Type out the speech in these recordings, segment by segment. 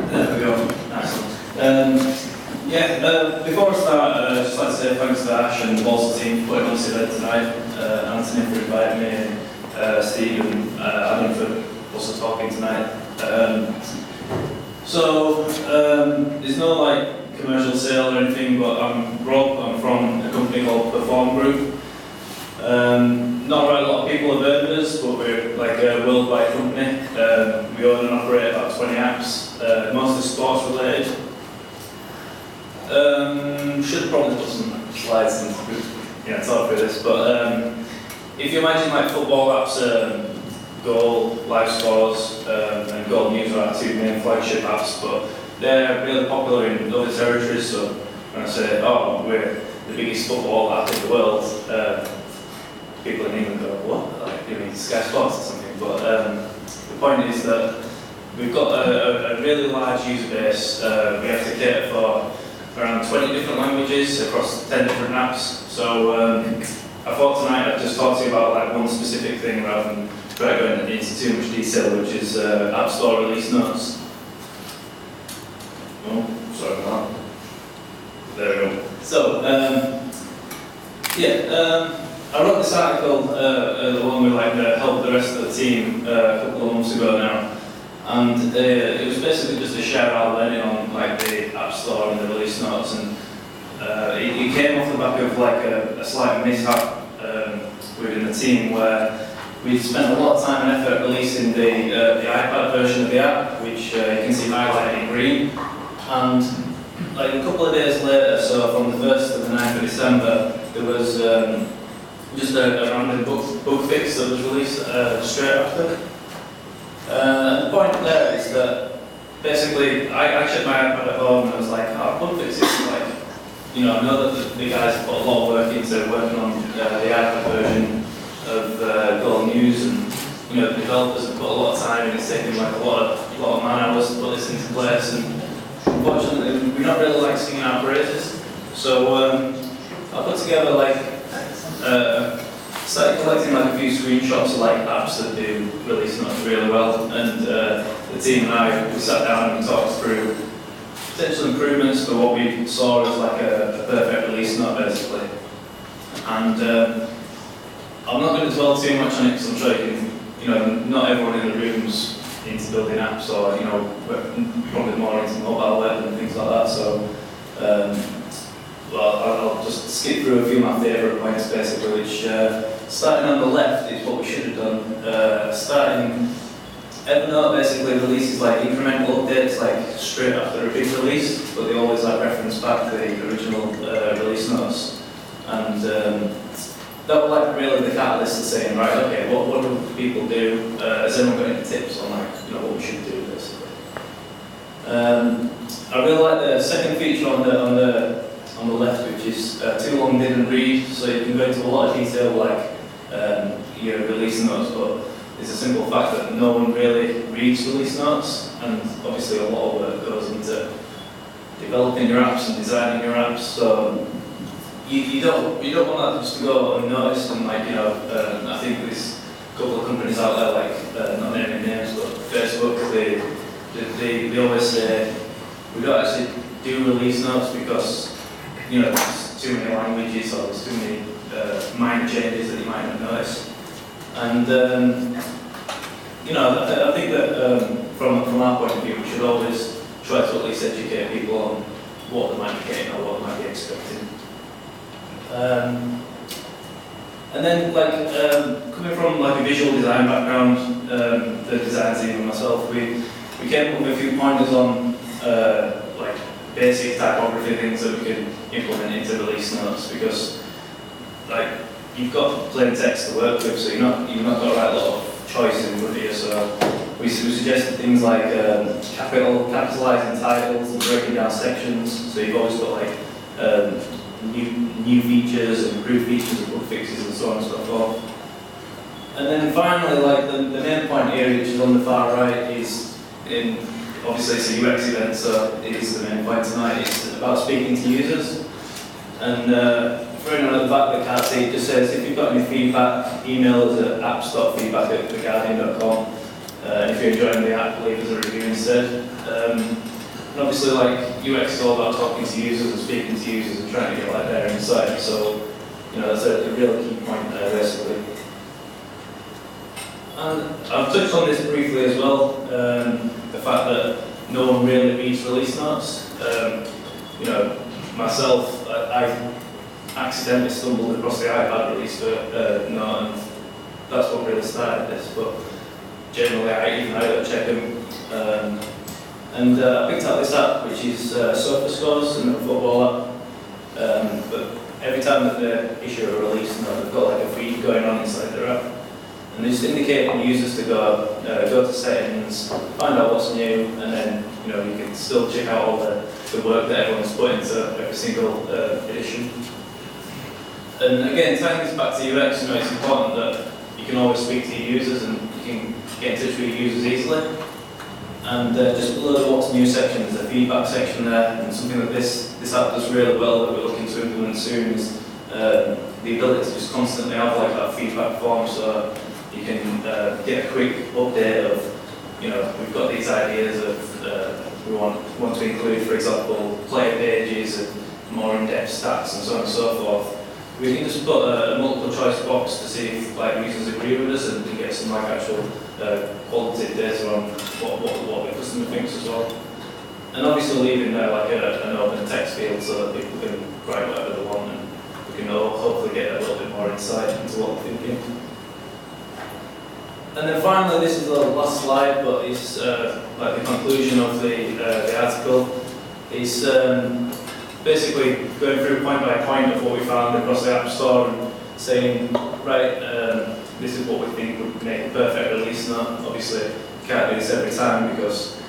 There we go. Nice one. Before I start, I'd just like to say thanks to Ash and the Bolser team for putting on this event tonight. Anthony for inviting me, and Steve and Adam for also talking tonight. There's no like commercial sale or anything, but I'm Rob. I'm from a company called Perform Group. Not a lot of people have heard of us, but we're like a worldwide company. We own and operate about 20 apps, mostly sports related. Should have probably put some slides in to talk through this, but if you imagine like football apps, Goal, Live Scores, and Goal News are our two main flagship apps, but they're really popular in other territories. So when I say, oh, we're the biggest football app in the world, people in England go, what? Like, you mean Sky Sports or something? But the point is that we've got a really large user base. We have to cater for around 20 different languages across 10 different apps. So I thought tonight I'd just talk to you about like one specific thing rather than try going into too much detail, which is App Store release notes. Oh, sorry about that. There we go. So, I wrote this article along with like help the rest of the team a couple of months ago now, and it was basically just a shout out learning on like the App Store and the release notes, and it came off the back of like a slight mishap within the team where we spent a lot of time and effort releasing the iPad version of the app, which you can see highlighted in green, and like a couple of days later, so from the 1st to the 9th of December, there was just a random bug fix that was released straight after. The point there is that basically I checked my iPad at home and I was like, oh, bug fixes, like, I know that the guys put a lot of work into working on the iPad version of Goal News, and the developers have put a lot of time in. It's taken like a lot of man hours to put this into place, and unfortunately we're not really like singing our praises. So I put together like started collecting like a few screenshots of like apps that do release notes really well, and the team and I, we sat down and talked through potential improvements for what we saw as like a perfect release note basically. And I'm not going to dwell too much on it because I'm sure you can, not everyone in the room's into building apps, or we're probably more into mobile web and things like that. So I'll just skip through a few of my favourite points basically, which starting on the left is what we should have done. Starting Evernote basically releases like incremental updates like straight after a big release, but they always like reference back to the original release notes. And that was like really the catalyst of saying, right, okay, what do people do? Has anyone got any tips on like what we should do basically? I really like the second feature on the left, which is too long didn't read, so you can go into a lot of detail like your release notes, but it's a simple fact that no one really reads release notes, and obviously a lot of work goes into developing your apps and designing your apps. So you don't want that just to go unnoticed, and like I think there's a couple of companies out there like not naming names, but Facebook, they always say we don't actually do release notes because there's too many languages or there's too many minor changes that you might not notice. And I think that from our point of view, we should always try to at least educate people on what they might be getting or what they might be expecting. And then, coming from like a visual design background, the design team and myself, we came up with a few pointers on like basic typography things that we can implement into release notes, because like you've got plain text to work with, so you've not got to write a lot of choice in front of you. So we suggested things like capitalising titles and breaking down sections, so you've always got like new features and improved features and bug fixes and so on and so forth. And then finally, like the main point here, which is on the far right, is obviously it's a UX event, so it is the main point tonight. It's about speaking to users. And for anyone at the back of the card seat, it just says if you've got any feedback, email us at apps.feedback@theguardian.com. And if you're enjoying the app, leave us a review instead. And obviously, like, UX is all about talking to users and speaking to users and trying to get like their insight. So, you know, that's a real key point there, basically. And I've touched on this briefly as well, the fact that no one really reads release notes. You know, myself, I accidentally stumbled across the iPad release note, and that's what really started this. But generally, I don't check them. And I picked up this app, which is Sofa Scores, and a football app. But every time that they issue a release note, they've got like a feed going on inside their app. And they just indicate for users to go to settings, find out what's new, and then you can still check out all the work that everyone's put into every single edition. And again, tying this back to UX, it's important that you can always speak to your users and you can get in touch with your users easily. And just below the what's new section, there's a feedback section there, and something that this app does really well that we're looking to implement soon is the ability to just constantly have like that feedback form, so you can get a quick update of, we've got these ideas of we want to include, for example, player pages and more in-depth stats and so on and so forth. We can just put a multiple choice box to see if users agree with us and get some actual qualitative data on what the customer thinks as well. And obviously leaving there an open text field so that people can write whatever they want, and we can hopefully get a little bit more insight into what they're thinking. And then finally, this is the last slide, but it's the conclusion of the article. It's basically going through point by point of what we found across the App Store and saying, right, this is what we think would make a perfect release note. Obviously, you can't do this every time because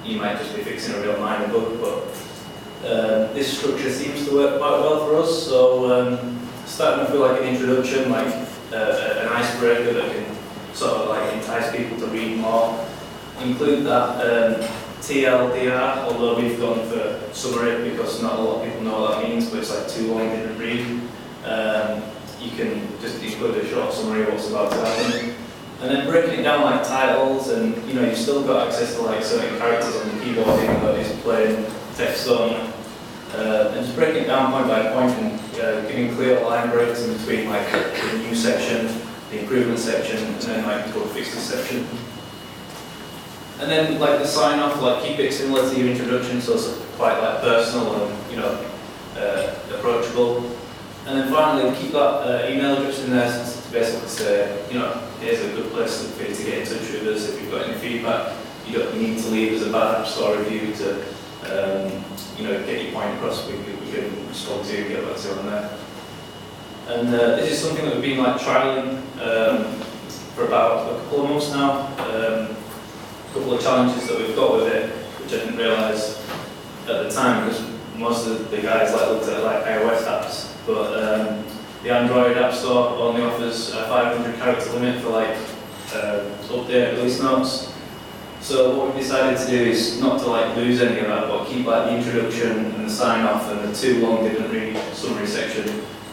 you might just be fixing a real minor bug, but this structure seems to work quite well for us. So starting off with an introduction, an icebreaker that can sort of entice people to read more. Include that TLDR, although we've gone for summary because not a lot of people know what that means, but it's too long didn't read. You can just include a short summary of what's about to happen. And then breaking it down like titles, and you've still got access to certain characters on the keyboard even though it's plain text on. And just breaking it down point by point and giving clear line breaks in between the new section, the improvement section, and then the bug fixes section. And then the sign off, keep it similar to your introduction, so it's quite personal and approachable. And then finally, keep that email address in there to basically say, here's a good place for you to get in touch with us if you've got any feedback. You don't need to leave us a bad App Store review to get your point across. We can respond to you and get back to you on there. And this is something that we've been trialing for about a couple of months now. A couple of challenges that we've got with it, which I didn't realise at the time because most of the guys looked at iOS apps, but the Android App Store only offers a 500 character limit for update release notes. So what we've decided to do is not to lose any of that, but keep the introduction and the sign off and the too long didn't read summary section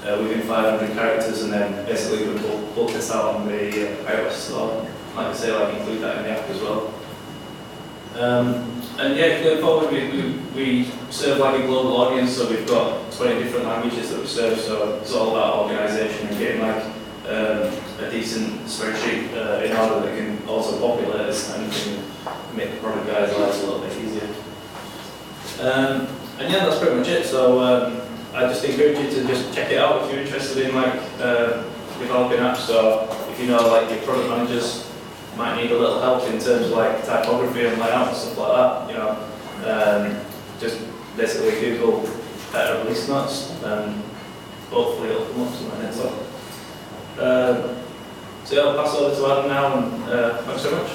within 500 characters, and then basically we will pull this out on the iOS store. Like I say, include that in the app as well. And yeah, going forward, we serve a global audience, so we've got 20 different languages that we serve, so it's all about organisation and getting a decent spreadsheet in order that can also populate this kind of thing and make the product guys' lives a little bit easier. And yeah, that's pretty much it. So I just encourage you to just check it out if you're interested in developing apps, or if your product managers might need a little help in terms of typography and layout and stuff like that. Just basically Google better release notes, and hopefully it'll come up somewhere next time. So yeah, I'll pass over to Adam now, and thanks very much.